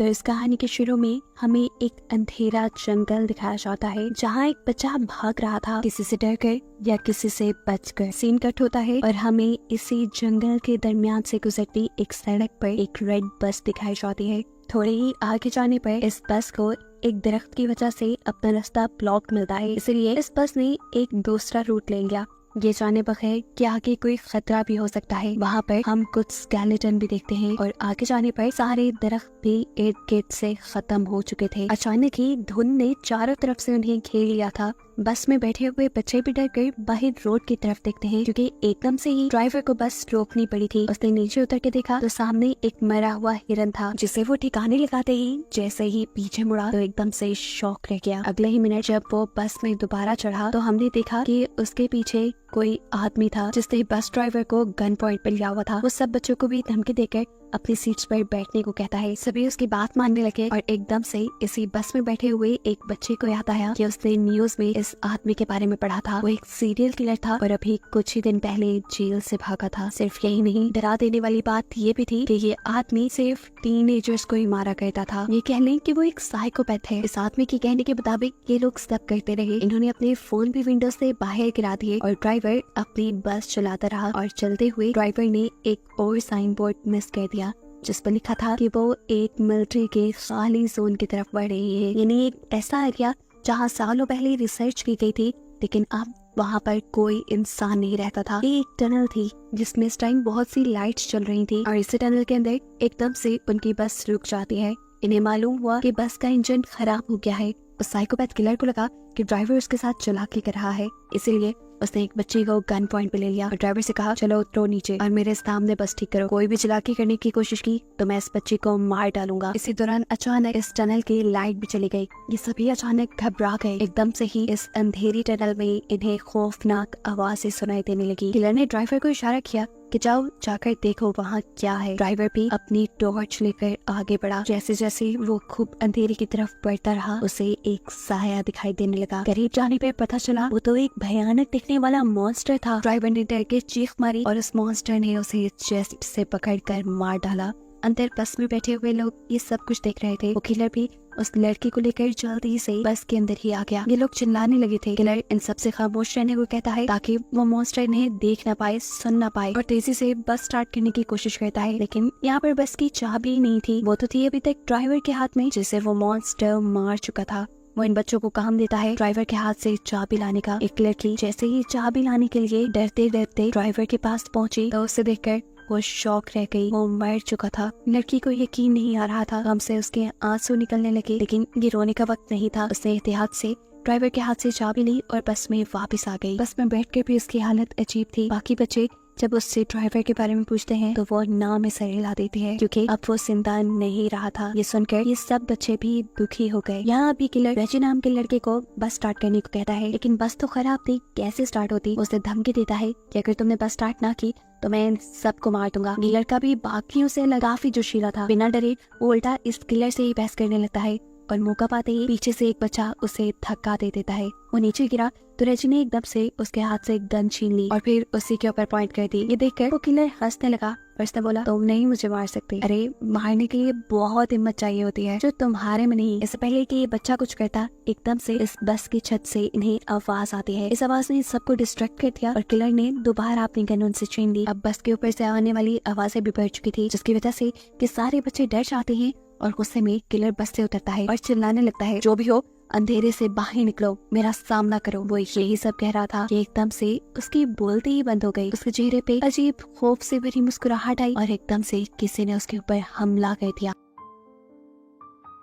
तो इस कहानी के शुरू में हमें एक अंधेरा जंगल दिखाया जाता है जहाँ एक बच्चा भाग रहा था, किसी से डर कर या किसी से बचकर। सीन कट होता है और हमें इसी जंगल के दरमियान से गुजरती एक सड़क पर एक रेड बस दिखाई जाती है। थोड़े ही आगे जाने पर इस बस को एक दरख्त की वजह से अपना रास्ता ब्लॉक मिलता है, इसलिए इस बस ने एक दूसरा रूट ले लिया। ये जाने बगैर कि आगे कोई खतरा भी हो सकता है। वहाँ पर हम कुछ स्केलेटन भी देखते हैं और आगे जाने पर सारे दरख्त भी इर्द गिर्द से खत्म हो चुके थे। अचानक ही धुंध ने चारों तरफ से उन्हें घेर लिया था। बस में बैठे हुए बच्चे भी डर कर बाहर रोड की तरफ देखते हैं, क्योंकि एकदम से ही ड्राइवर को बस रोकनी पड़ी थी। उसने नीचे उतर के देखा तो सामने एक मरा हुआ हिरन था, जिसे वो ठिकाने लगाते ही जैसे ही पीछे मुड़ा तो एकदम से शॉक रह गया। अगले ही मिनट जब वो बस में दोबारा चढ़ा तो हमने देखा कि उसके पीछे कोई आदमी था जिसने बस ड्राइवर को गन पॉइंट पर लिया हुआ था। वो सब बच्चों को भी धमकी देकर अपनी सीट्स पर बैठने को कहता है। सभी उसकी बात मानने लगे और एकदम से इसी बस में बैठे हुए एक बच्चे को याद आया कि उसने न्यूज में इस आदमी के बारे में पढ़ा था। वो एक सीरियल किलर था और अभी कुछ ही दिन पहले जेल से भागा था। सिर्फ यही नहीं, डरा देने वाली बात ये भी थी कि ये आदमी सिर्फ टीनेजर्स को ही मारा करता था। ये कह लें कि वो एक साइकोपैथ है। इस आदमी के कहने के मुताबिक ये लोग सब करते रहे। इन्होंने अपने फोन भी विंडो से बाहर गिरा दिए और ड्राइवर अपनी बस चलाता रहा। और चलते हुए ड्राइवर ने एक और साइन बोर्ड मिस कर दिया जिस पर लिखा था कि वो एक मिलिट्री के खाली जोन की तरफ बढ़ रही है, यानी एक ऐसा एरिया जहाँ सालों पहले रिसर्च की गई थी, लेकिन अब वहाँ पर कोई इंसान नहीं रहता था। ये एक टनल थी जिसमें इस टाइम बहुत सी लाइट्स चल रही थी और इसी टनल के अंदर एकदम से उनकी बस रुक जाती है। इन्हें मालूम हुआ कि बस का इंजन खराब हो गया है। उस साइकोपैथ किलर को लगा कि ड्राइवर उसके साथ चालाकी कर रहा है, इसीलिए उसने एक बच्चे को गन पॉइंट पे ले लिया और ड्राइवर से कहा, चलो उतरो नीचे और मेरे सामने बस ठीक करो। कोई भी चालाकी करने की कोशिश की तो मैं इस बच्चे को मार डालूंगा। इसी दौरान अचानक इस टनल की लाइट भी चली गई। ये सभी अचानक घबरा गए। एकदम से ही इस अंधेरी टनल में इन्हें खौफनाक आवाजें सुनाई देने लगी। किलर ने ड्राइवर को इशारा किया कि जाओ जाकर देखो वहाँ क्या है। ड्राइवर भी अपनी टॉर्च लेकर आगे बढ़ा। जैसे जैसे वो खूब अंधेरे की तरफ बढ़ता रहा, उसे एक साया दिखाई देने लगा। करीब जाने पर पता चला वो तो एक भयानक दिखने वाला मॉन्स्टर था। ड्राइवर ने डर के चीख मारी और उस मॉन्स्टर ने उसे चेस्ट से पकड़कर मार डाला। अंदर बस में बैठे हुए लोग ये सब कुछ देख रहे थे। वो किलर भी उस लड़की को लेकर जल्दी से बस के अंदर ही आ गया। ये लोग चिल्लाने लगे थे। किलर इन सब से खामोश रहने को कहता है ताकि वो मॉन्स्टर इन्हें देख ना पाए, सुन ना पाए, और तेजी से बस स्टार्ट करने की कोशिश करता है। लेकिन यहाँ पर बस की चाबी नहीं थी। वो तो थी अभी तक ड्राइवर के हाथ में, जिसे वो मॉन्स्टर मार चुका था। वो इन बच्चों को काम देता है ड्राइवर के हाथ से चाबी लाने का। एक लड़की जैसे ही चाबी लाने के लिए डरते डरते ड्राइवर के पास पहुंची तो उसे देखकर वो शॉक रह गई। वो मर चुका था। लड़की को यकीन नहीं आ रहा था। हमसे उसके आंसू निकलने लगे, लेकिन ये रोने का वक्त नहीं था। उसने एहतियात से ड्राइवर के हाथ से चाबी ली और बस में वापस आ गई। बस में बैठकर भी उसकी हालत अजीब थी। बाकी बच्चे जब उससे ड्राइवर के बारे में पूछते हैं तो वो नाम में सर हिला देती है, क्योंकि अब वो जिंदा नहीं रहा था। ये सुनकर ये सब बच्चे भी दुखी हो गए। यहाँ अभी किलर रेजी नाम के लड़के को बस स्टार्ट करने को कहता है, लेकिन बस तो खराब थी, कैसे स्टार्ट होती। उसे धमकी देता है कि अगर तुमने बस स्टार्ट ना की तो मैं इन सबको मार दूंगा। ये लड़का भी बाकियों से काफी जोशीला था। बिना डरे वो उल्टा इस किलर से ही बहस करने लगता है और मौका पाते ही पीछे से एक बच्चा उसे धक्का दे देता है। वो नीचे गिरा तो रेजी ने एकदम से उसके हाथ से एक गन छीन ली और फिर उसी के ऊपर पॉइंट कर दी। ये देखकर वो किलर हंसने लगा और उसने बोला, तुम नहीं मुझे मार सकते। अरे मारने के लिए बहुत हिम्मत चाहिए होती है जो तुम्हारे में नहीं। इससे पहले कि ये बच्चा कुछ करता, एकदम से इस बस की छत से इन्हें आवाज आती है। इस आवाज ने सबको डिस्ट्रैक्ट कर दिया और किलर ने दोबारा अपनी गन उनसे छीन ली। अब बस के ऊपर से आने वाली आवाजें भी बढ़ चुकी थी, जिसकी वजह से कि सारे बच्चे डर जाते हैं और गुस्से में किलर बस से उतरता है और चिल्लाने लगता है, जो भी हो अंधेरे से बाहर निकलो, मेरा सामना करो। वो यही सब कह रहा था कि एकदम से उसकी बोलती ही बंद हो गई। उसके चेहरे पे अजीब खौफ से भरी मुस्कुराहट आई और एकदम से किसी ने उसके ऊपर हमला कर दिया।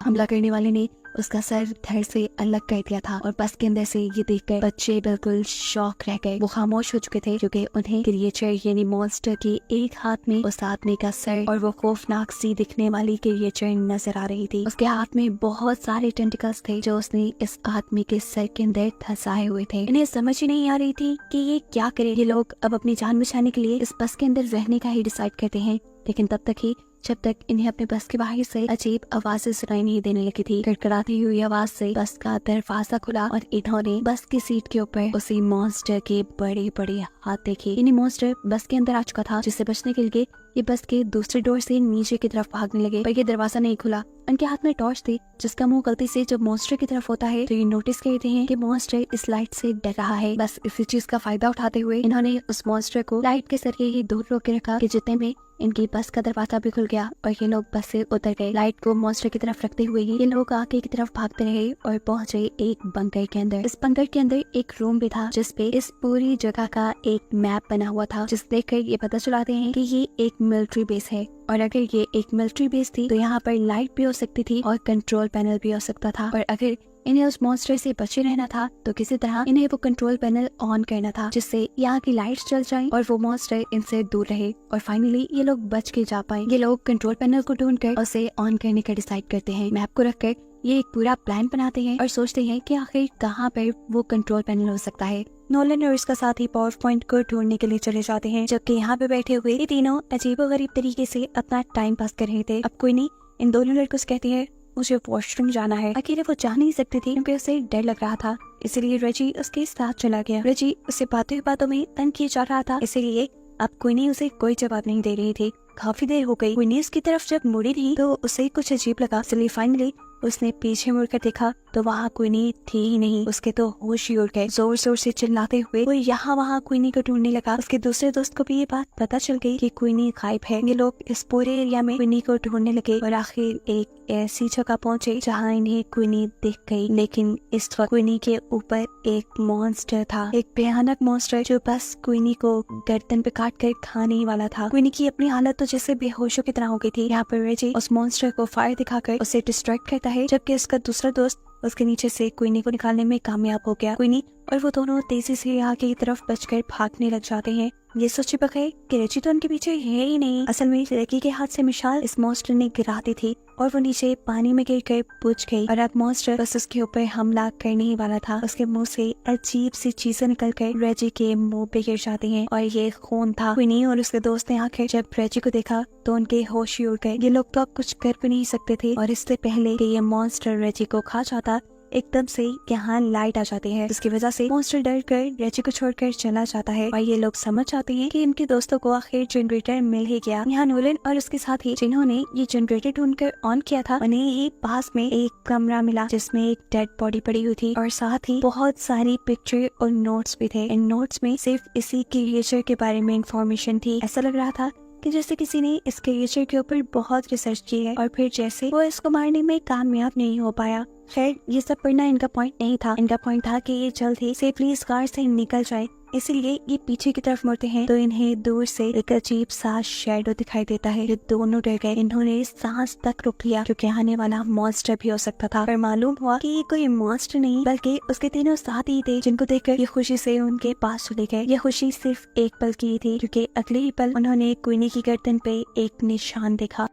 हमला करने वाले ने उसका सर धड़ से अलग कर दिया था और बस के अंदर से ये देखकर बच्चे बिल्कुल शॉक रह गए। वो खामोश हो चुके थे क्योंकि उन्हें क्रिएचर यानी मॉन्स्टर के एक हाथ में उस आदमी का सर और वो खौफनाक सी दिखने वाली क्रिएचर नजर आ रही थी। उसके हाथ में बहुत सारे टेंटिकल्स थे जो उसने इस आदमी के सर के अंदर धंसाए हुए थे। इन्हें समझ ही नहीं आ रही थी कि ये क्या करे। ये लोग अब अपनी जान बचाने के लिए इस बस के अंदर रहने का ही डिसाइड करते हैं, लेकिन तब तक ही जब तक इन्हें अपने बस के बाहर से अजीब आवाजें सुनाई नहीं देने लगी थी। कड़कड़ाती हुई आवाज से बस का दरवाजा खुला और इन्होंने बस की सीट के ऊपर उसी मॉन्स्टर के बड़े बड़े हाथ देखे। इन्हें मॉन्स्टर बस के अंदर आ चुका था, जिससे बचने के लिए ये बस के दूसरे डोर से नीचे की तरफ भागने लगे, पर ये दरवाजा नहीं खुला। उनके हाथ में टॉर्च थी जिसका मुंह गलती से जब मॉन्स्टर की तरफ होता है तो ये नोटिस करते हैं कि मॉन्स्टर इस लाइट से डर रहा है। बस इसी चीज का फायदा उठाते हुए इन्होंने उस मॉन्स्टर को लाइट के जरिए ही दूर रोक के रखा कि जितने में इनकी बस का दरवाजा भी खुल गया और ये लोग बस से उतर गए। लाइट को मॉन्स्टर की तरफ रखते हुए ही ये लोग आगे की तरफ भागते रहे और पहुंचे एक बंकर के अंदर। इस बंकर के अंदर एक रूम भी था जिसपे इस पूरी जगह का एक मैप बना हुआ था, जिसे देखकर ये पता चलाते हैं कि ये एक मिलिट्री बेस है। और अगर ये एक मिलिट्री बेस थी तो यहाँ पर लाइट भी हो सकती थी और कंट्रोल पैनल भी हो सकता था। और अगर इन्हें उस मॉन्स्टर से बचे रहना था तो किसी तरह इन्हें वो कंट्रोल पैनल ऑन करना था जिससे यहाँ की लाइट्स चल जाएं और वो मॉन्स्टर इनसे दूर रहे और फाइनली ये लोग बच के जा पाए। ये लोग कंट्रोल पैनल को ढूंढकर उसे ऑन करने का डिसाइड करते हैं। मैप को रखकर ये एक पूरा प्लान बनाते हैं और सोचते हैं कि आखिर कहाँ पर वो कंट्रोल पैनल हो सकता है। नोलन और इसका साथी पावर पॉइंट को ढूंढने के लिए चले जाते हैं, जबकि यहाँ पे बैठे हुए ये तीनों अजीबोगरीब तरीके से अपना टाइम पास कर रहे थे। अब कोई नहीं इन दोनों लड़कों से कहती है मुझे वॉशरूम जाना है। अकेले वो जा नहीं सकती थी क्योंकि उसे डर लग रहा था, इसीलिए रेजी उसके साथ चला गया। रेजी उसे बातों में तंग किया जा रहा था, इसीलिए अब क्वीनी उसे कोई जवाब नहीं दे रही थी। काफी देर हो गई, क्वीनी उसकी तरफ जब मुड़ी नहीं तो उसे कुछ अजीब लगा, इसलिए फाइनली उसने पीछे मुड़कर देखा तो वहाँ क्वीनी थी ही नहीं। उसके तो होश ही उड़ गए। जोर जोर से चिल्लाते हुए वो यहाँ वहाँ क्वीनी को ढूंढने लगा। उसके दूसरे दोस्त को भी ये बात पता चल गई कि क्वीनी गायब है। ये लोग इस पूरे एरिया में क्वीनी को ढूंढने लगे और आखिर एक ऐसी जगह पहुँचे जहाँ इन्हें क्वीनी दिख गई। लेकिन इस वक्त क्वीनी के ऊपर एक मॉन्स्टर था, एक भयानक मॉन्स्टर जो बस क्वीनी को गर्दन पे काट कर खाने ही वाला था। क्वीनी की अपनी हालत तो जैसे बेहोशों की तरह हो गई थी। यहाँ पर रेजी उस मॉन्स्टर को फायर दिखाकर उसे डिस्ट्रैक्ट करता है, जबकि उसका दूसरा दोस्त उसके नीचे से क्वीनी को निकालने में कामयाब हो गया। क्वीनी और वो दोनों तेजी से आगे की तरफ बचकर भागने लग जाते हैं। ये सोचे बगैर कि रेजी तो उनके पीछे है ही नहीं। असल में लड़की के हाथ से मिसाल इस मॉन्स्टर ने गिरा दी थी और वो नीचे पानी में गिर कर बुझ गई और अब मॉन्स्टर बस उसके ऊपर हमला करने ही वाला था। उसके मुंह से अजीब सी चीजें निकल कर रेजी के मुंह पे गिर जाती हैं और ये खून था। क्वीनी और उसके दोस्त ने आकर जब रेजी को देखा तो उनके होश ही उड़ गए। ये लोग तो अब कुछ कर भी नहीं सकते थे और इससे पहले कि ये मॉन्स्टर रेजी को खा जाता एकदम से यहाँ लाइट आ जाती है, जिसकी वजह से मॉन्स्टर डर कर रेजी को छोड़कर चला जाता है और ये लोग समझ जाते हैं कि इनके दोस्तों को आखिर जनरेटर मिल ही गया। यहाँ नोलन और उसके साथी जिन्होंने ये जनरेटर ढूंढकर ऑन किया था उन्हें ही पास में एक कमरा मिला जिसमें एक डेड बॉडी पड़ी हुई थी और साथ ही बहुत सारी पिक्चर और नोट्स भी थे। इन नोट्स में सिर्फ इसी क्रिएचर के बारे में इंफॉर्मेशन थी। ऐसा लग रहा था कि जैसे किसी ने इस क्रिएचर के ऊपर बहुत रिसर्च की है और फिर जैसे वो इसको मारने में कामयाब नहीं हो पाया। खैर ये सब पढ़ना इनका पॉइंट नहीं था। इनका पॉइंट था कि ये जल्द ही सेफली इस कार से निकल जाए, इसीलिए ये पीछे की तरफ मुड़ते हैं तो इन्हें दूर से एक अजीब सा शैडो दिखाई देता है। ये दोनों डर गए। इन्होंने सांस तक रोक लिया क्योंकि आने वाला मॉन्स्टर भी हो सकता था। पर मालूम हुआ कि ये कोई मॉन्स्टर नहीं बल्कि उसके तीनों साथी थे, जिनको देखकर ये खुशी से उनके पास चले गए। ये खुशी सिर्फ एक पल की थी क्योंकि अगले ही पल उन्होंने क्वीनी की गर्दन पे एक निशान देखा।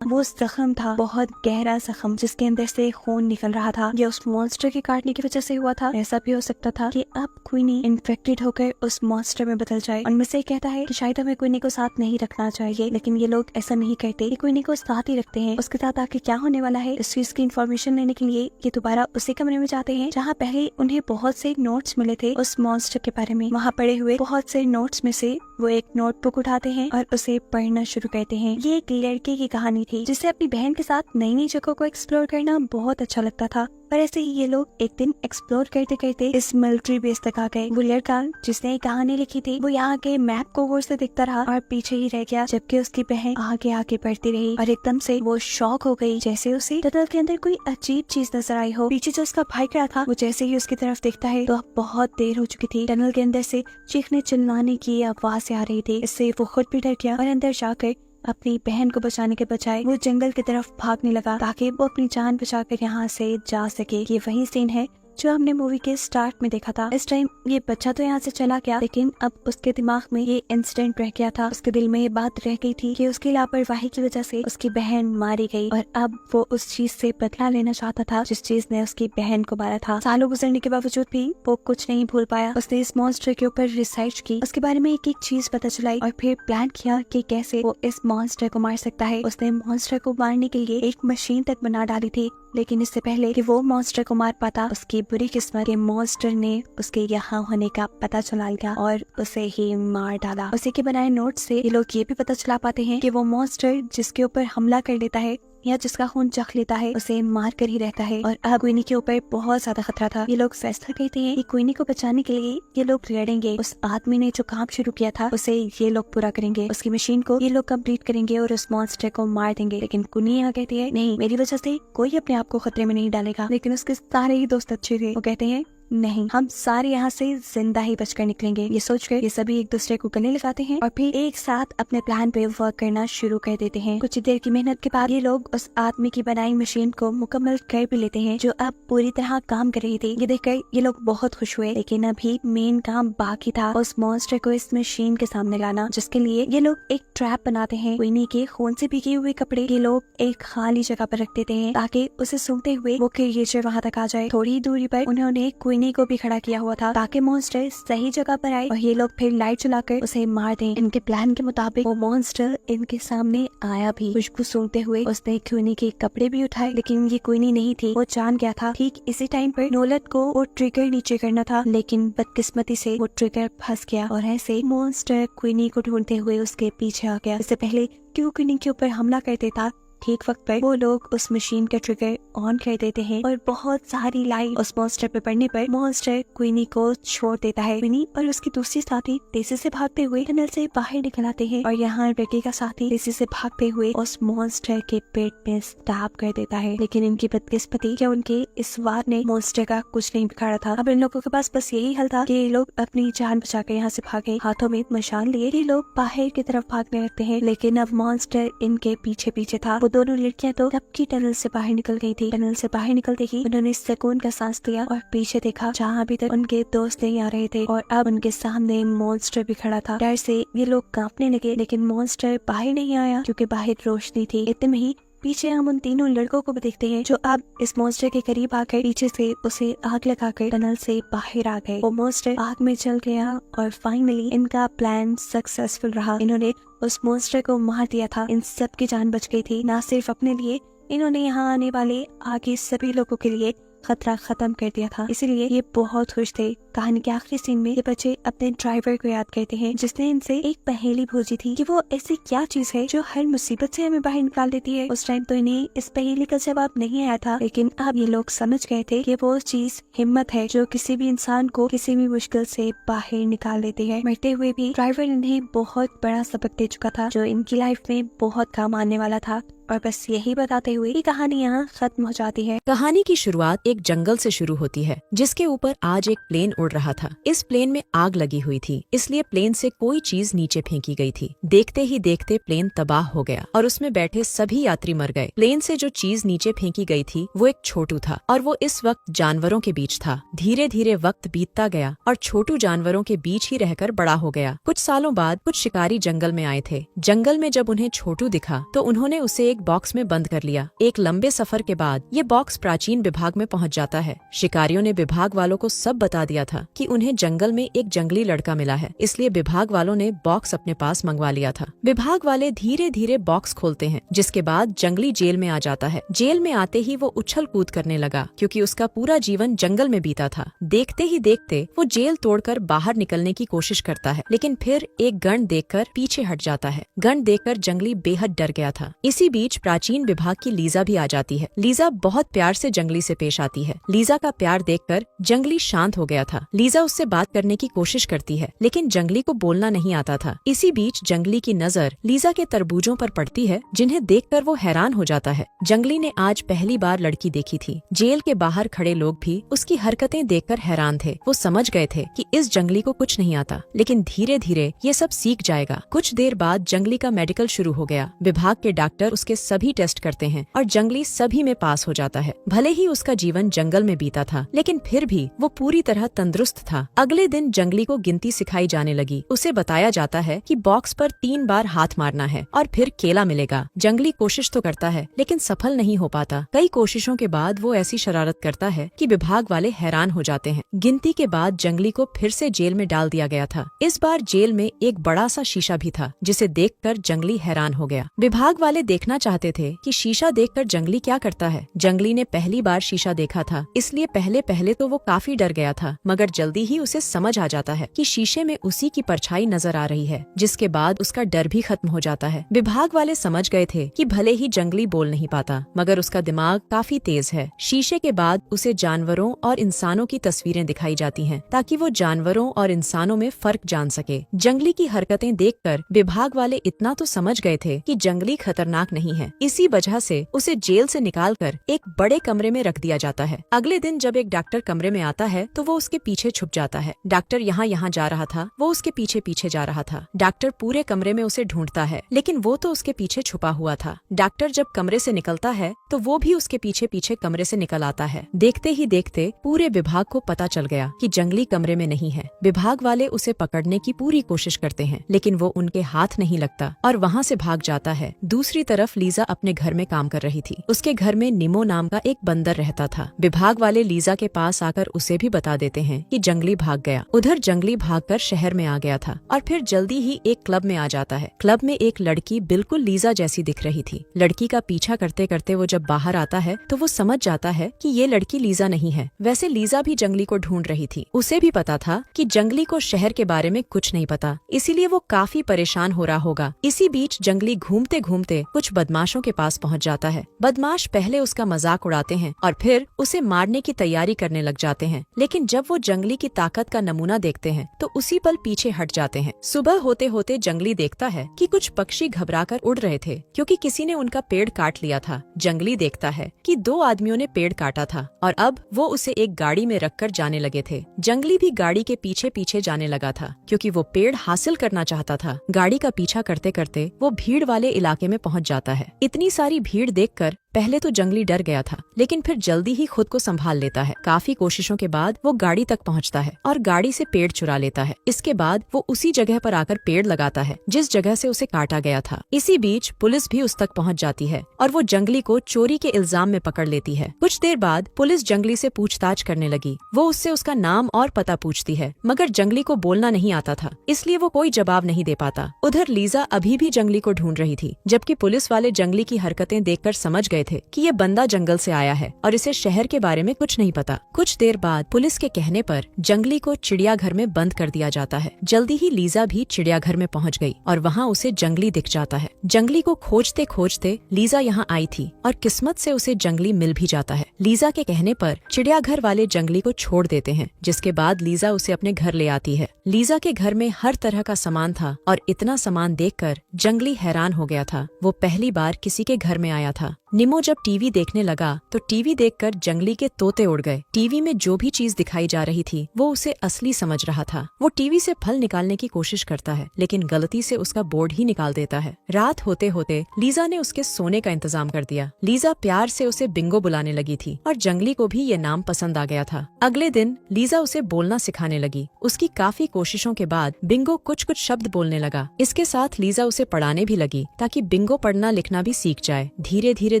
वो जख्म था, बहुत गहरा जख्म जिसके अंदर से खून निकल रहा था। ये उस मॉन्स्टर के काटने की वजह से हुआ था। ऐसा भी हो सकता था कि अब क्वीनी इन्फेक्टेड होकर उस मॉन्स्टर में बदल जाए। उनमें से कहता है कि शायद हमें क्वीनी को साथ नहीं रखना चाहिए, लेकिन ये लोग ऐसा नहीं करते। ये क्वीनी को साथ ही रखते हैं। उसके साथ आके क्या होने वाला है इस चीज की इन्फॉर्मेशन लेने के लिए ये दोबारा उसी कमरे में जाते हैं जहाँ पहले उन्हें बहुत से नोट्स मिले थे उस मॉन्स्टर के बारे में। वहाँ पड़े हुए बहुत से नोट्स में से वो एक नोटबुक उठाते हैं और उसे पढ़ना शुरू करते हैं। ये एक लड़के की कहानी थी जिसे अपनी बहन के साथ नई नई जगहों को एक्सप्लोर करना बहुत अच्छा लगता था। पर ऐसे ही ये लोग एक दिन एक्सप्लोर करते करते इस मिलिट्री बेस तक आ गए। वो लड़का जिसने ये कहानी लिखी थी वो यहाँ के मैप को गौर से देखता रहा और पीछे ही रह गया, जबकि उसकी बहन आगे आगे बढ़ती रही और एकदम से वो शॉक हो गई जैसे उसे टनल के अंदर कोई अजीब चीज नजर आई हो। पीछे जो उसका भाई खड़ा था वो जैसे ही उसकी तरफ देखता है तो अब बहुत देर हो चुकी थी। टनल के अंदर से चीखने चिल्लाने की आवाज आ रही थी। इससे वो खुद भी डर गया और अंदर जाकर अपनी बहन को बचाने के बजाय वो जंगल की तरफ भागने लगा ताकि वो अपनी जान बचाकर यहाँ से जा सके। ये वही सीन है जो हमने मूवी के स्टार्ट में देखा था। इस टाइम ये बच्चा तो यहाँ से चला गया, लेकिन अब उसके दिमाग में ये इंसिडेंट रह गया था। उसके दिल में ये बात रह गई थी कि उसकी लापरवाही की वजह से उसकी बहन मारी गई और अब वो उस चीज से बदला लेना चाहता था जिस चीज ने उसकी बहन को मारा था। सालों गुजरने के बावजूद भी वो कुछ नहीं भूल पाया। उसने इस मॉन्स्टर के ऊपर रिसर्च की, उसके बारे में एक एक चीज पता चलाई और फिर प्लान किया कि कैसे वो इस मॉन्स्टर को मार सकता है। उसने मॉन्स्टर को मारने के लिए एक मशीन तक बना डाली थी लेकिन इससे पहले कि वो मॉन्स्टर को मार पाता, उसकी बुरी किस्मत के मॉन्स्टर ने उसके यहाँ होने का पता चला लिया और उसे ही मार डाला। उसी के बनाए नोट से ये लोग ये भी पता चला पाते हैं कि वो मॉन्स्टर जिसके ऊपर हमला कर लेता है या जिसका खून चख लेता है उसे मार कर ही रहता है। और अब क्वीनी के ऊपर बहुत ज्यादा खतरा था। ये लोग फैसला करते हैं कि क्वीनी को बचाने के लिए ये लोग लड़ेंगे। उस आदमी ने जो काम शुरू किया था उसे ये लोग पूरा करेंगे, उसकी मशीन को ये लोग कंप्लीट करेंगे और उस मॉन्स्टर को मार देंगे। लेकिन क्वीनी यहाँ कहती है नहीं, मेरी वजह से कोई अपने आप को खतरे में नहीं डालेगा। लेकिन उसके सारे ही दोस्त अच्छे थे। वो कहते हैं नहीं, हम सारे यहाँ से जिंदा ही बचकर निकलेंगे। ये सोचकर ये सभी एक दूसरे को गले लगाते हैं और फिर एक साथ अपने प्लान पे वर्क करना शुरू कर देते हैं। कुछ देर की मेहनत के बाद ये लोग उस आदमी की बनाई मशीन को मुकम्मल कर भी लेते हैं जो अब पूरी तरह काम कर रही थी। ये देखकर ये लोग बहुत खुश हुए। लेकिन अभी मेन काम बाकी था, उस मॉन्स्टर को इस मशीन के सामने लाना, जिसके लिए ये लोग एक ट्रैप बनाते हैं। क्वीनी के खून से भीगे हुए कपड़े ये लोग एक खाली जगह पर रख देते हैं ताकि उसे सूंघते हुए वो क्रिएचर वहाँ तक आ जाए। थोड़ी दूरी पर उन्होंने क्वीनी को भी खड़ा किया हुआ था ताकि मॉन्स्टर सही जगह पर आए और ये लोग फिर लाइट चलाकर उसे मार दें। इनके प्लान के मुताबिक वो मॉन्स्टर इनके सामने आया भी। खुशबू सूंघते हुए उसने क्वीनी के कपड़े भी उठाए, लेकिन ये क्वीनी नहीं थी। वो जान गया था ठीक इसी टाइम पर नोलन को वो ट्रिगर नीचे करना था, लेकिन बदकिस्मती से वो ट्रिगर फंस गया और ऐसे मॉन्स्टर क्वीनी को ढूंढते हुए उसके पीछे आ गया। इससे पहले क्यों क्वीनी के ऊपर हमला करते था, ठीक वक्त पर वो लोग उस मशीन का ट्रिगर ऑन कर देते हैं और बहुत सारी लाइट उस मॉन्स्टर पे पड़ने पर मॉन्स्टर क्वीनी को छोड़ देता है। क्वीनी और उसकी दूसरी साथी तेजी से भागते हुए टनल से बाहर निकल आते हैं और यहाँ रिकी का साथी तेजी से भागते हुए उस मॉन्स्टर के पेट में स्टैब कर देता है। लेकिन इनकी बदकिस्मती कि उनके इस वार ने मॉन्स्टर का कुछ नहीं बिगाड़ा था। अब इन लोगों के पास बस यही हल था कि ये लोग अपनी जान बचाकर यहाँ से भागे। हाथों में मशाल लिए ये लोग बाहर की तरफ भागने लगते हैं, लेकिन अब मॉन्स्टर इनके पीछे पीछे था। दोनों लड़कियां तो कब की टनल से बाहर निकल गई थी। टनल से बाहर निकलते ही उन्होंने सुकून का सांस लिया और पीछे देखा जहाँ अभी तक उनके दोस्त नहीं आ रहे थे और अब उनके सामने मॉन्स्टर भी खड़ा था। डर से ये लोग कांपने लगे, लेकिन मॉन्स्टर बाहर नहीं आया क्योंकि बाहर रोशनी थी। इतने में ही पीछे हम उन तीनों लड़कों को भी देखते हैं जो अब इस मॉन्स्टर के करीब आकर पीछे से उसे आग लगाकर टनल से बाहर आ गए। वो मॉन्स्टर आग में जल गया और फाइनली इनका प्लान सक्सेसफुल रहा। इन्होंने उस मॉन्स्टर को मार दिया था। इन सब की जान बच गई थी। ना सिर्फ अपने लिए, इन्होंने यहाँ आने वाले आगे सभी लोगों के लिए खतरा खत्म कर दिया था। इसीलिए ये बहुत खुश थे। कहानी के आखिरी सीन में ये बच्चे अपने ड्राइवर को याद करते हैं जिसने इनसे एक पहेली पूछी थी कि वो ऐसी क्या चीज है जो हर मुसीबत से हमें बाहर निकाल देती है। उस टाइम तो इन्हें इस पहेली का जवाब नहीं आया था, लेकिन अब ये लोग समझ गए थे कि वो चीज हिम्मत है जो किसी भी इंसान को किसी भी मुश्किल से बाहर निकाल देती है। मरते हुए भी ड्राइवर इन्हें बहुत बड़ा सबक दे चुका था जो इनकी लाइफ में बहुत काम आने वाला था। और बस यही बताते हुए ये कहानी यहाँ खत्म हो जाती है। कहानी की शुरुआत एक जंगल से शुरू होती है जिसके ऊपर आज एक प्लेन उड़ रहा था। इस प्लेन में आग लगी हुई थी, इसलिए प्लेन से कोई चीज नीचे फेंकी गई थी। देखते ही देखते प्लेन तबाह हो गया और उसमें बैठे सभी यात्री मर गए। प्लेन से जो चीज नीचे फेंकी गई थी वो एक छोटू था और वो इस वक्त जानवरों के बीच था। धीरे धीरे वक्त बीतता गया और छोटू जानवरों के बीच ही रहकर बड़ा हो गया। कुछ सालों बाद कुछ शिकारी जंगल में आए थे। जंगल में जब उन्हें छोटू दिखा तो उन्होंने उसे एक बॉक्स में बंद कर लिया। एक लंबे सफर के बाद ये बॉक्स प्राचीन विभाग में पहुंच जाता है। शिकारियों ने विभाग वालों को सब बता दिया था कि उन्हें जंगल में एक जंगली लड़का मिला है, इसलिए विभाग वालों ने बॉक्स अपने पास मंगवा लिया था। विभाग वाले धीरे धीरे बॉक्स खोलते हैं, जिसके बाद जंगली जेल में आ जाता है। जेल में आते ही वो उछल कूद करने लगा क्योंकि उसका पूरा जीवन जंगल में बीता था। देखते ही देखते वो जेल तोड़कर बाहर निकलने की कोशिश करता है, लेकिन फिर एक गण देखकर पीछे हट जाता है। गण देखकर जंगली बेहद डर गया था। इसी बीच प्राचीन विभाग की लीजा भी आ जाती है। लीजा बहुत प्यार से जंगली से पेश आती है। लीजा का प्यार देखकर जंगली शांत हो गया था। लीजा उससे बात करने की कोशिश करती है, लेकिन जंगली को बोलना नहीं आता था। इसी बीच जंगली की नजर लीजा के तरबूजों पर पड़ती है, जिन्हें देखकर वो हैरान हो जाता है। जंगली ने आज पहली बार लड़की देखी थी। जेल के बाहर खड़े लोग भी उसकी हरकतें देखकर हैरान थे। वो समझ गए थे कि इस जंगली को कुछ नहीं आता, लेकिन धीरे धीरे ये सब सीख जाएगा। कुछ देर बाद जंगली का मेडिकल शुरू हो गया। विभाग के डॉक्टर उसके सभी टेस्ट करते हैं और जंगली सभी में पास हो जाता है। भले ही उसका जीवन जंगल में बीता था, लेकिन फिर भी वो पूरी तरह तंदुरुस्त था। अगले दिन जंगली को गिनती सिखाई जाने लगी। उसे बताया जाता है कि बॉक्स पर 3 बार हाथ मारना है और फिर केला मिलेगा। जंगली कोशिश तो करता है, लेकिन सफल नहीं हो पाता। कई कोशिशों के बाद वो ऐसी शरारत करता है कि विभाग वाले हैरान हो जाते हैं। गिनती के बाद जंगली को फिर से जेल में डाल दिया गया था। इस बार जेल में एक बड़ा सा शीशा भी था, जिसे देखकर जंगली हैरान हो गया। विभाग वाले देखना चाहते थे कि शीशा देखकर जंगली क्या करता है। जंगली ने पहली बार शीशा देखा था, इसलिए पहले तो वो काफी डर गया था, मगर जल्दी ही उसे समझ आ जाता है कि शीशे में उसी की परछाई नजर आ रही है, जिसके बाद उसका डर भी खत्म हो जाता है। विभाग वाले समझ गए थे कि भले ही जंगली बोल नहीं पाता, मगर उसका दिमाग काफी तेज है। शीशे के बाद उसे जानवरों और इंसानों की तस्वीरें दिखाई जाती हैं, ताकि वो जानवरों और इंसानों में फर्क जान सके। जंगली की हरकतें देखकर विभाग वाले इतना तो समझ गए थे कि जंगली खतरनाक नहीं है। इसी वजह से उसे जेल से निकालकर एक बड़े कमरे में रख दिया जाता है। अगले दिन जब एक डॉक्टर कमरे में आता है तो वो उसके पीछे छुप जाता है। डॉक्टर यहाँ जा रहा था, वो उसके पीछे पीछे जा रहा था। डॉक्टर पूरे कमरे में उसे ढूंढता है, लेकिन वो तो उसके पीछे छुपा हुआ था। डॉक्टर जब कमरे से निकलता है तो वो भी उसके पीछे पीछे कमरे से निकल आता है। देखते ही देखते पूरे विभाग को पता चल गया कि जंगली कमरे में नहीं है। विभाग वाले उसे पकड़ने की पूरी कोशिश करते हैं, लेकिन वो उनके हाथ नहीं लगता और वहाँ से भाग जाता है। दूसरी तरफ लीजा अपने घर में काम कर रही थी। उसके घर में निमो नाम का एक बंदर रहता था। विभाग वाले लीजा के पास आकर उसे भी बता देते हैं कि जंगली भाग गया। उधर जंगली भागकर शहर में आ गया था और फिर जल्दी ही एक क्लब में आ जाता है। क्लब में एक लड़की बिल्कुल लीजा जैसी दिख रही थी। लड़की का पीछा करते करते वो जब बाहर आता है तो वो समझ जाता है कि ये लड़की लीजा नहीं है। वैसे लीजा भी जंगली को ढूंढ रही थी। उसे भी पता था कि जंगली को शहर के बारे में कुछ नहीं पता, इसीलिए वो काफी परेशान हो रहा होगा। इसी बीच जंगली घूमते घूमते कुछ बदमाशों के पास पहुंच जाता है। बदमाश पहले उसका मजाक उड़ाते हैं और फिर उसे मारने की तैयारी करने लग जाते हैं, लेकिन जब वो जंगली की ताकत का नमूना देखते हैं तो उसी पल पीछे हट जाते हैं। सुबह होते होते जंगली देखता है कि कुछ पक्षी घबराकर उड़ रहे थे, क्योंकि किसी ने उनका पेड़ काट लिया था। जंगली देखता है कि 2 आदमियों ने पेड़ काटा था और अब वो उसे एक गाड़ी में रखकर जाने लगे थे। जंगली भी गाड़ी के पीछे पीछे जाने लगा था, क्योंकि वो पेड़ हासिल करना चाहता था। गाड़ी का पीछा करते करते वो भीड़ वाले इलाके में पहुंच जाता है। इतनी सारी भीड़ देखकर पहले तो जंगली डर गया था, लेकिन फिर जल्दी ही खुद को संभाल लेता है। काफी कोशिशों के बाद वो गाड़ी तक पहुंचता है और गाड़ी से पेड़ चुरा लेता है। इसके बाद वो उसी जगह पर आकर पेड़ लगाता है जिस जगह से उसे काटा गया था। इसी बीच पुलिस भी उस तक पहुंच जाती है और वो जंगली को चोरी के इल्जाम में पकड़ लेती है। कुछ देर बाद पुलिस जंगली से पूछताछ करने लगी। वो उससे उसका नाम और पता पूछती है, मगर जंगली को बोलना नहीं आता था, इसलिए वो कोई जवाब नहीं दे पाता। उधर लीजा अभी भी जंगली को ढूंढ रही थी, जबकि पुलिस वाले जंगली की हरकतें देखकर समझ गए थे कि ये बंदा जंगल से आया है और इसे शहर के बारे में कुछ नहीं पता। कुछ देर बाद पुलिस के कहने पर जंगली को चिड़ियाघर में बंद कर दिया जाता है। जल्दी ही लीजा भी चिड़ियाघर में पहुंच गई और वहाँ उसे जंगली दिख जाता है। जंगली को खोजते खोजते लीजा यहाँ आई थी और किस्मत से उसे जंगली मिल भी जाता है। लीजा के कहने पर चिड़ियाघर वाले जंगली को छोड़ देते हैं, जिसके बाद लीजा उसे अपने घर ले आती है। लीजा के घर में हर तरह का सामान था और इतना सामान देखकर जंगली हैरान हो गया था। वो पहली बार किसी के घर में आया था। निमो जब टीवी देखने लगा तो टीवी देखकर जंगली के तोते उड़ गए। टीवी में जो भी चीज दिखाई जा रही थी वो उसे असली समझ रहा था। वो टीवी से फल निकालने की कोशिश करता है, लेकिन गलती से उसका बोर्ड ही निकाल देता है। रात होते होते लीजा ने उसके सोने का इंतजाम कर दिया। लीजा प्यार से उसे बिंगो बुलाने लगी थी और जंगली को भी ये नाम पसंद आ गया था। अगले दिन लीजा उसे बोलना सिखाने लगी। उसकी काफी कोशिशों के बाद बिंगो कुछ कुछ शब्द बोलने लगा। इसके साथ लीजा उसे पढ़ाने भी लगी ताकि बिंगो पढ़ना लिखना भी सीख जाए। धीरे धीरे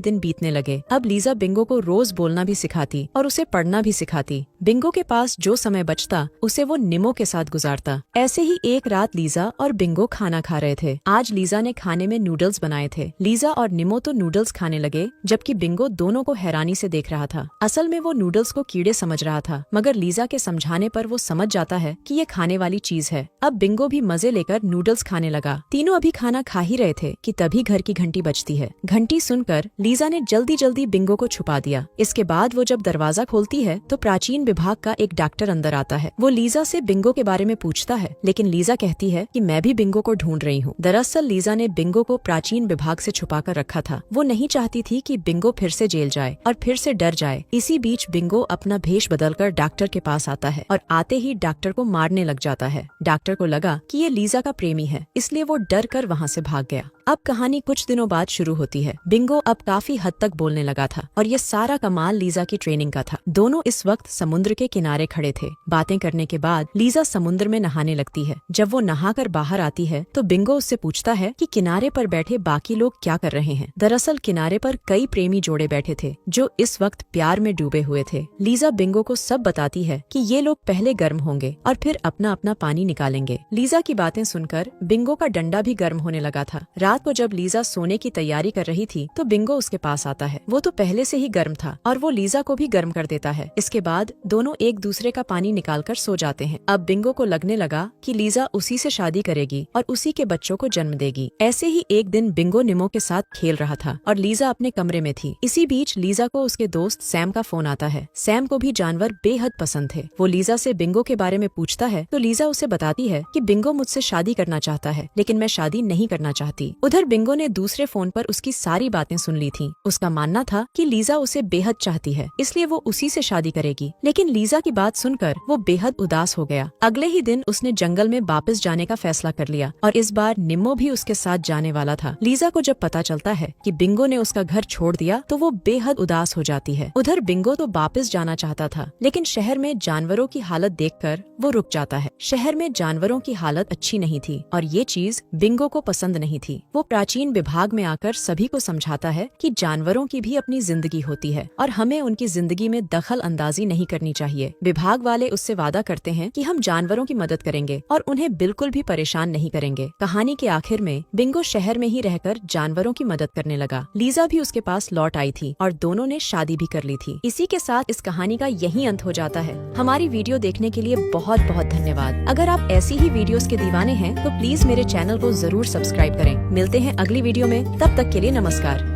दिन बीतने लगे। अब लीजा बिंगो को रोज बोलना भी सिखाती और उसे पढ़ना भी सिखाती। बिंगो के पास जो समय बचता उसे वो निमो के साथ गुजारता। ऐसे ही एक रात लीजा और बिंगो खाना खा रहे थे। आज लीजा ने खाने में नूडल्स बनाए थे। लीजा और निमो तो नूडल्स खाने लगे, जबकि बिंगो दोनों को हैरानी से देख रहा था। असल में वो नूडल्स को कीड़े समझ रहा था, मगर लीजा के समझाने पर वो समझ जाता है कि ये खाने वाली चीज है। अब बिंगो भी मजे लेकर नूडल्स खाने लगा। तीनों अभी खाना खा ही रहे थे कि तभी घर की घंटी बजती है। घंटी सुनकर लीजा ने जल्दी जल्दी बिंगो को छुपा दिया। इसके बाद वो जब दरवाजा खोलती है तो प्राचीन विभाग का एक डॉक्टर अंदर आता है। वो लीजा से बिंगो के बारे में पूछता है, लेकिन लीजा कहती है कि मैं भी बिंगो को ढूंढ रही हूँ। दरअसल लीजा ने बिंगो को प्राचीन विभाग से छुपा कर रखा था। वो नहीं चाहती थी कि बिंगो फिर से जेल जाए और फिर से डर जाए। इसी बीच बिंगो अपना भेष बदलकर डॉक्टर के पास आता है और आते ही डॉक्टर को मारने लग जाता है। डॉक्टर को लगा कि ये लीजा का प्रेमी है, इसलिए वो डर कर वहाँ से भाग गया। अब कहानी कुछ दिनों बाद शुरू होती है। बिंगो अब काफी हद तक बोलने लगा था और ये सारा कमाल लीजा की ट्रेनिंग का था। दोनों इस वक्त समुद्र के किनारे खड़े थे। बातें करने के बाद लीजा समुद्र में नहाने लगती है। जब वो नहाकर बाहर आती है तो बिंगो उससे पूछता है कि किनारे पर बैठे बाकी लोग क्या कर रहे हैं। दरअसल किनारे पर कई प्रेमी जोड़े बैठे थे जो इस वक्त प्यार में डूबे हुए थे। लीजा बिंगो को सब बताती है कि ये लोग पहले गर्म होंगे और फिर अपना अपना पानी निकालेंगे। लीजा की बातें सुनकर बिंगो का डंडा भी गर्म होने लगा था। रात को जब लीजा सोने की तैयारी कर रही थी तो बिंगो उसके पास आता है। वो तो पहले से ही गर्म था और वो लीजा को भी गर्म कर देता है। इसके बाद दोनों एक दूसरे का पानी निकालकर सो जाते हैं। अब बिंगो को लगने लगा कि लीजा उसी से शादी करेगी और उसी के बच्चों को जन्म देगी। ऐसे ही एक दिन बिंगो निमो के साथ खेल रहा था और लीजा अपने कमरे में थी। इसी बीच लीजा को उसके दोस्त सैम का फोन आता है। सैम को भी जानवर बेहद पसंद थे। वो लीजा से बिंगो के बारे में पूछता है तो लीजा उसे बताती है कि बिंगो मुझसे शादी करना चाहता है, लेकिन मैं शादी नहीं करना चाहती। उधर बिंगो ने दूसरे फोन पर उसकी सारी बातें सुन ली थी। उसका मानना था कि लीजा उसे बेहद चाहती है, इसलिए वो उसी से शादी करेगी। लेकिन लीजा की बात सुनकर वो बेहद उदास हो गया। अगले ही दिन उसने जंगल में वापस जाने का फैसला कर लिया और इस बार निम्मो भी उसके साथ जाने वाला था। लीजा को जब पता चलता है कि बिंगो ने उसका घर छोड़ दिया तो वो बेहद उदास हो जाती है। उधर बिंगो तो वापस जाना चाहता था, लेकिन शहर में जानवरों की हालत देखकर वो रुक जाता है। शहर में जानवरों की हालत अच्छी नहीं थी और ये चीज बिंगो को पसंद नहीं थी। वो प्राचीन विभाग में आकर सभी को समझाता है कि जानवरों की भी अपनी जिंदगी होती है और हमें उनकी जिंदगी में दखल अंदाजी नहीं करनी चाहिए। विभाग वाले उससे वादा करते हैं कि हम जानवरों की मदद करेंगे और उन्हें बिल्कुल भी परेशान नहीं करेंगे। कहानी के आखिर में बिंगो शहर में ही रहकर जानवरों की मदद करने लगा। लीजा भी उसके पास लौट आई थी और दोनों ने शादी भी कर ली थी। इसी के साथ इस कहानी का यही अंत हो जाता है। हमारी वीडियो देखने के लिए बहुत बहुत धन्यवाद। अगर आप ऐसी ही वीडियोस के दीवाने हैं तो प्लीज मेरे चैनल को जरूर सब्सक्राइब करें। मिलते हैं अगली वीडियो में, तब तक के लिए नमस्कार।